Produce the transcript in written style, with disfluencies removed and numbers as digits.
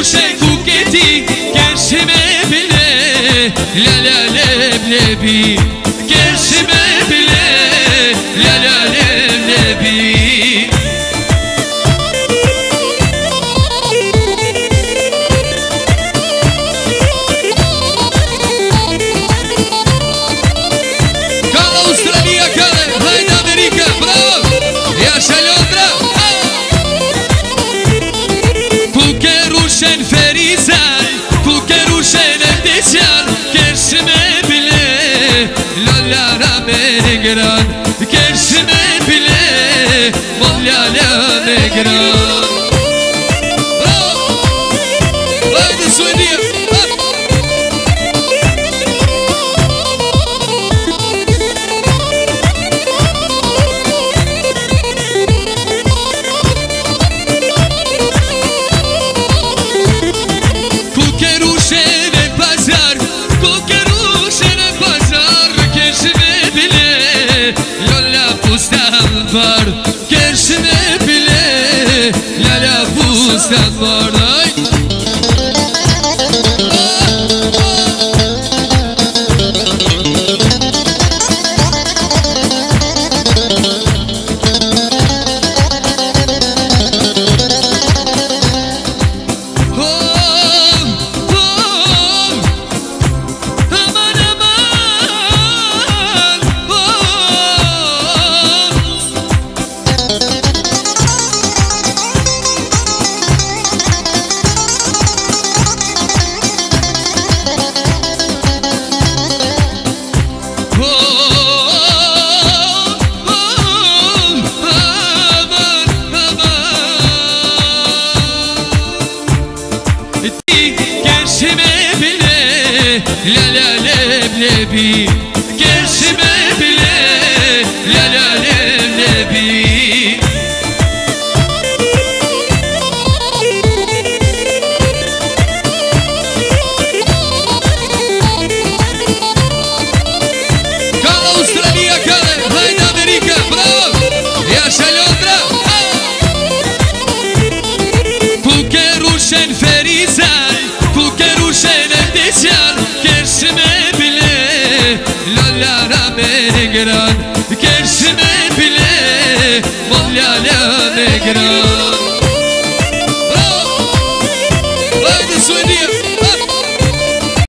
rushe kuketi Kershime bile la la leblebi Kershime bile la la leblebi Kershime bile lollara me gran Kershime bile mollala me gran Bravo! Haydi Suediye! Kershime bile la la fustan var Kershime bile la la leblebi Kershime bile la la leblebi Kalla Australia, kalla Haydi Amerika, bravo Yaşa Londra Kukerushen Ferizan Kershime bile lollara me gran Kershime bile mollala me gran